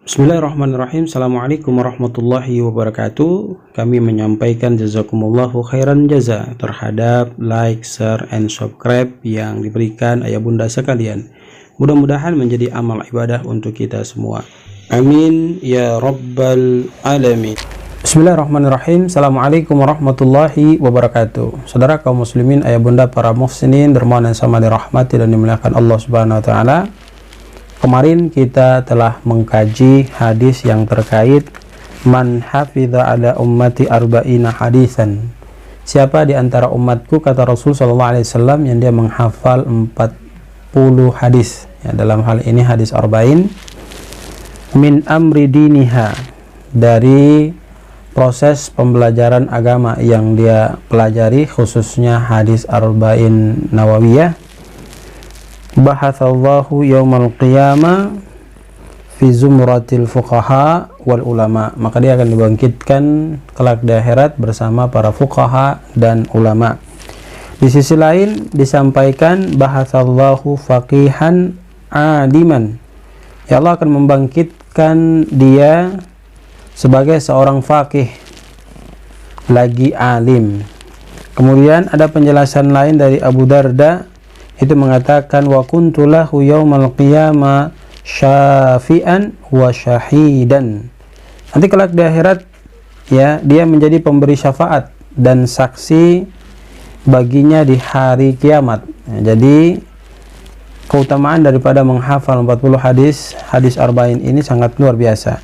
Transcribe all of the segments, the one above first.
Bismillahirrahmanirrahim. Assalamualaikum warahmatullahi wabarakatuh. Kami menyampaikan jazakumullahu khairan jaza terhadap like, share, and subscribe yang diberikan ayah bunda sekalian. Mudah-mudahan menjadi amal ibadah untuk kita semua. Amin ya rabbal alamin. Bismillahirrahmanirrahim. Assalamualaikum warahmatullahi wabarakatuh. Saudara kaum muslimin, ayah bunda para muhsinin, dermawan yang sama dirahmati dan dimuliakan Allah Subhanahu wa taala. Kemarin kita telah mengkaji hadis yang terkait man hafidha ala ummati arba'ina hadisan. Siapa di antara umatku, kata Rasul sallallahu alaihi wasallam, yang dia menghafal 40 hadis. Ya, dalam hal ini hadis arba'in min amri diniha, dari proses pembelajaran agama yang dia pelajari, khususnya hadis arba'in nawawiyah. Bahatsallahu yaumal qiyamah fi zumratil fuqaha wal ulama, maka dia akan dibangkitkan kelak di akhirat bersama para fuqaha dan ulama. Di sisi lain disampaikan bahatsallahu faqihan aliman, ya Allah akan membangkitkan dia sebagai seorang faqih lagi alim. Kemudian ada penjelasan lain dari Abu Darda, itu mengatakan wa kuntu lahu yaumal qiyamah syafi'an wa syahidan. Nanti kelak di akhirat, ya, dia menjadi pemberi syafaat dan saksi baginya di hari kiamat. Ya, jadi keutamaan daripada menghafal 40 hadis arba'in ini sangat luar biasa.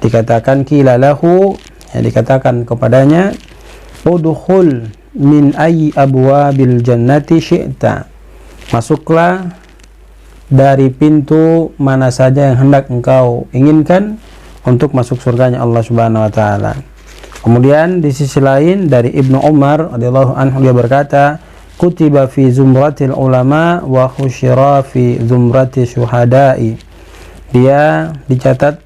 Dikatakan qila lahu, ya, dikatakan kepadanya, udkhul min ayyi abwabil jannati syi'ta, masuklah dari pintu mana saja yang hendak engkau inginkan untuk masuk surganya Allah Subhanahu wa taala. Kemudian di sisi lain dari Ibnu Umar radhiyallahu anhu, dia berkata, kutiba fi zumratil ulama wa khusyira fi zumrati syuhada'i. Dia dicatat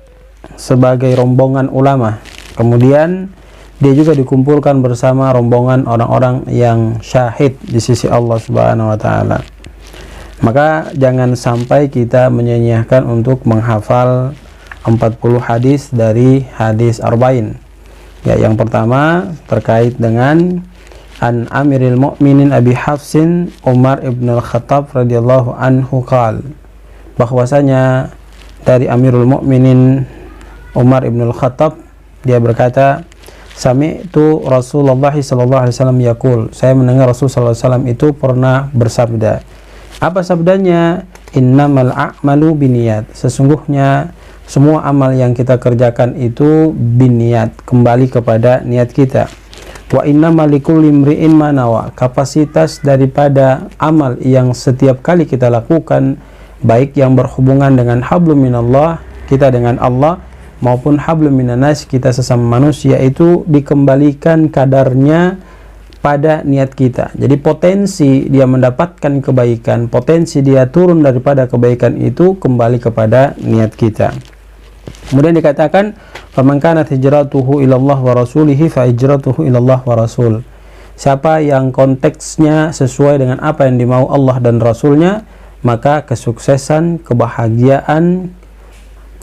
sebagai rombongan ulama. Kemudian dia juga dikumpulkan bersama rombongan orang-orang yang syahid di sisi Allah Subhanahu wa taala. Maka jangan sampai kita menyia-nyiakan untuk menghafal 40 hadis dari hadis arba'in. Ya, yang pertama terkait dengan an Amiril Mukminin Abi Hafsin Umar ibn al-Khattab radhiyallahu anhu qala, bahwasanya dari Amirul Mukminin Umar ibn al-Khattab, dia berkata, sami'tu Rasulullah sallallahu alaihi wasallam yaqul, saya mendengar Rasul sallallahu alaihi wasallam itu pernah bersabda. Apa sabdanya? Innamal a'malu binniyat, sesungguhnya semua amal yang kita kerjakan itu binniyat, kembali kepada niat kita. Wa innamal likulli imri'in ma nawa, kapasitas daripada amal yang setiap kali kita lakukan, baik yang berhubungan dengan hablum minallah, kita dengan Allah, maupun hablum minanas, kita sesama manusia, itu dikembalikan kadarnya pada niat kita. Jadi potensi dia mendapatkan kebaikan, potensi dia turun daripada kebaikan itu kembali kepada niat kita. Kemudian dikatakan, faman kanat hijratuhu ilallah wa rasulihi fa hijratuhu ilallah wa rasul. Siapa yang konteksnya sesuai dengan apa yang dimau Allah dan Rasulnya, maka kesuksesan, kebahagiaan,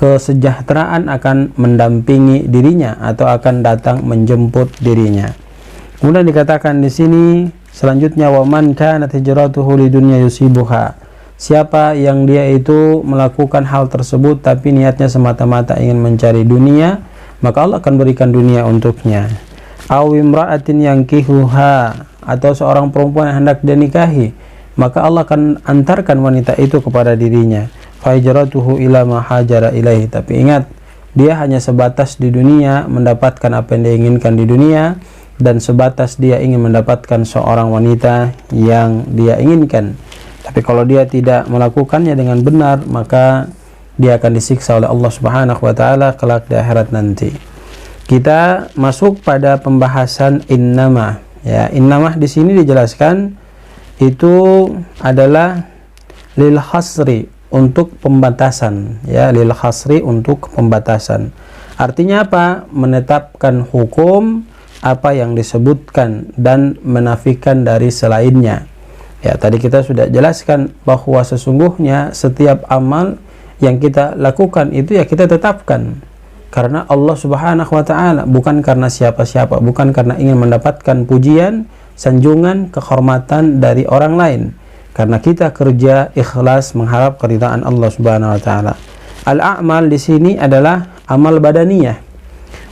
kesejahteraan akan mendampingi dirinya atau akan datang menjemput dirinya. Kemudian dikatakan di sini selanjutnya, wa man kanat hijratuhu lidunya yusibuha. Siapa yang dia itu melakukan hal tersebut tapi niatnya semata-mata ingin mencari dunia, maka Allah akan berikan dunia untuknya. Aw imra'atin yankihuha, atau seorang perempuan yang hendak dia nikahi, maka Allah akan antarkan wanita itu kepada dirinya. Fa hijratuhu ila ma hajara ilaihi, tapi ingat, dia hanya sebatas di dunia mendapatkan apa yang dia inginkan di dunia, dan sebatas dia ingin mendapatkan seorang wanita yang dia inginkan. Tapi kalau dia tidak melakukannya dengan benar, maka dia akan disiksa oleh Allah Subhanahu wa taala kelak di akhirat nanti. Kita masuk pada pembahasan innamah. Ya, innamah di sini dijelaskan itu adalah lil hasri, untuk pembatasan. Ya, lil hasri, untuk pembatasan. Artinya apa? Menetapkan hukum apa yang disebutkan dan menafikan dari selainnya. Ya, tadi kita sudah jelaskan bahwa sesungguhnya setiap amal yang kita lakukan itu ya kita tetapkan karena Allah Subhanahu wa taala, bukan karena siapa-siapa, bukan karena ingin mendapatkan pujian, sanjungan, kehormatan dari orang lain. Karena kita kerja ikhlas mengharap keridhaan Allah Subhanahu wa taala. Al-a'mal di sini adalah amal badaniyah,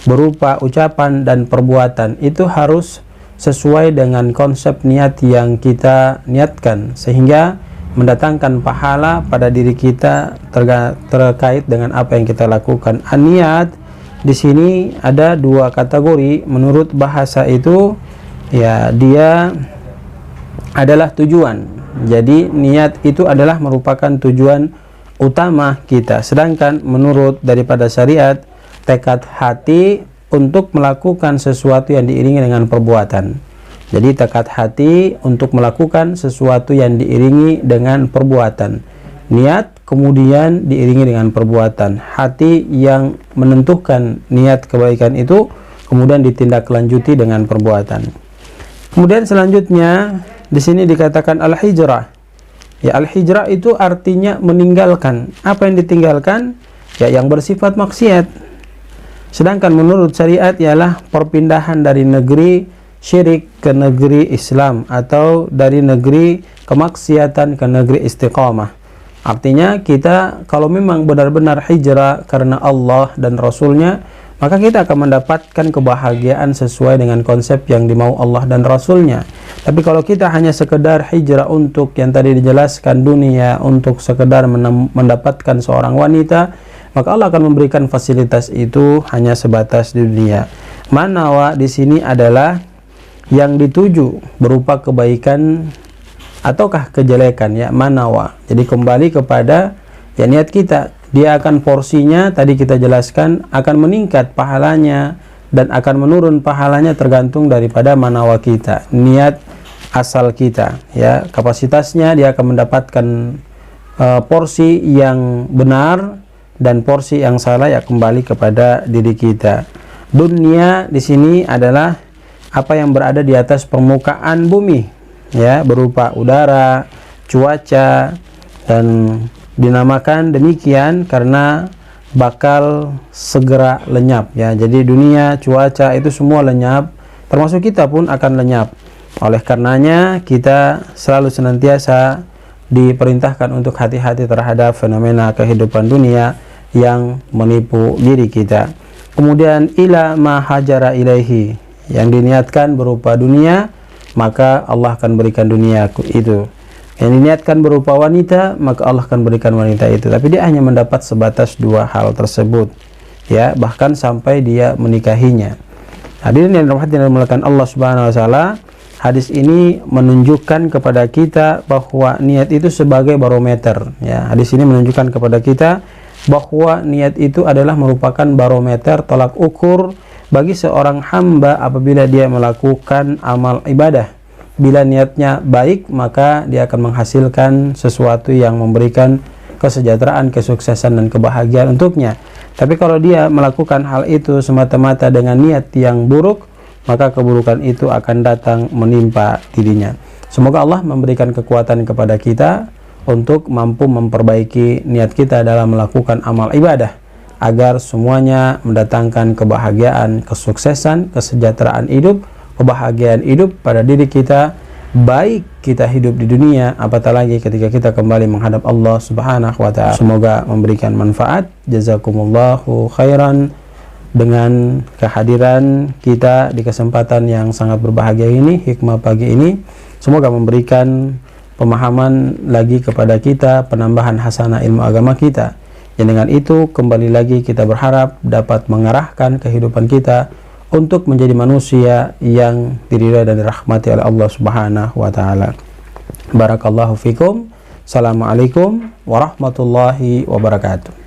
berupa ucapan dan perbuatan. Itu harus sesuai dengan konsep niat yang kita niatkan, sehingga mendatangkan pahala pada diri kita terkait dengan apa yang kita lakukan. Niat di sini ada dua kategori menurut bahasa itu, ya dia adalah tujuan. Jadi niat itu adalah merupakan tujuan utama kita, sedangkan menurut daripada syariat, tekad hati untuk melakukan sesuatu yang diiringi dengan perbuatan. Jadi tekad hati untuk melakukan sesuatu yang diiringi dengan perbuatan. Niat kemudian diiringi dengan perbuatan. Hati yang menentukan niat kebaikan itu kemudian ditindaklanjuti dengan perbuatan. Kemudian selanjutnya di sini dikatakan al-hijrah. Ya, al-hijrah itu artinya meninggalkan. Apa yang ditinggalkan? Ya, yang bersifat maksiat. Sedangkan menurut syariat ialah perpindahan dari negeri syirik ke negeri Islam, atau dari negeri kemaksiatan ke negeri istiqamah. Artinya kita kalau memang benar-benar hijrah karena Allah dan Rasulnya, maka kita akan mendapatkan kebahagiaan sesuai dengan konsep yang dimau Allah dan Rasulnya. Tapi kalau kita hanya sekedar hijrah untuk yang tadi dijelaskan dunia, untuk sekedar mendapatkan seorang wanita, maka Allah akan memberikan fasilitas itu hanya sebatas di dunia. Manawa di sini adalah yang dituju berupa kebaikan ataukah kejelekan, ya, manawa. Jadi kembali kepada ya niat kita. Dia akan porsinya tadi kita jelaskan akan meningkat pahalanya dan akan menurun pahalanya tergantung daripada manawa kita, niat asal kita, ya. Kapasitasnya dia akan mendapatkan porsi yang benar, dan porsi yang salah ya kembali kepada diri kita. Dunia di sini adalah apa yang berada di atas permukaan bumi, ya, berupa udara, cuaca, dan dinamakan demikian karena bakal segera lenyap, ya. Jadi dunia, cuaca itu semua lenyap, termasuk kita pun akan lenyap. Oleh karenanya kita selalu senantiasa diperintahkan untuk hati-hati terhadap fenomena kehidupan dunia yang menipu diri kita. Kemudian ila ma hajara ilaihi, yang diniatkan berupa dunia, maka Allah akan berikan dunia itu. Yang diniatkan berupa wanita, maka Allah akan berikan wanita itu. Tapi dia hanya mendapat sebatas dua hal tersebut, ya, bahkan sampai dia menikahinya. Hadirin yang dirahmati Allah Subhanahu wa taala, hadis ini menunjukkan kepada kita bahwa niat itu sebagai barometer, ya. Hadis ini menunjukkan kepada kita bahwa niat itu adalah merupakan barometer, tolak ukur bagi seorang hamba apabila dia melakukan amal ibadah. Bila niatnya baik, maka dia akan menghasilkan sesuatu yang memberikan kesejahteraan, kesuksesan, dan kebahagiaan untuknya. Tapi kalau dia melakukan hal itu semata-mata dengan niat yang buruk, maka keburukan itu akan datang menimpa dirinya. Semoga Allah memberikan kekuatan kepada kita untuk mampu memperbaiki niat kita dalam melakukan amal ibadah, agar semuanya mendatangkan kebahagiaan, kesuksesan, kesejahteraan hidup, kebahagiaan hidup pada diri kita, baik kita hidup di dunia, apatah lagi ketika kita kembali menghadap Allah Subhanahu wa taala. Semoga memberikan manfaat. Jazakumullahu khairan dengan kehadiran kita di kesempatan yang sangat berbahagia ini, hikmah pagi ini. Semoga memberikan pemahaman lagi kepada kita, penambahan hasanah ilmu agama kita. Yang dengan itu kembali lagi kita berharap dapat mengarahkan kehidupan kita untuk menjadi manusia yang diridhai dan dirahmati oleh Allah Subhanahu wa taala. Barakallahu fikum. Assalamualaikum warahmatullahi wabarakatuh.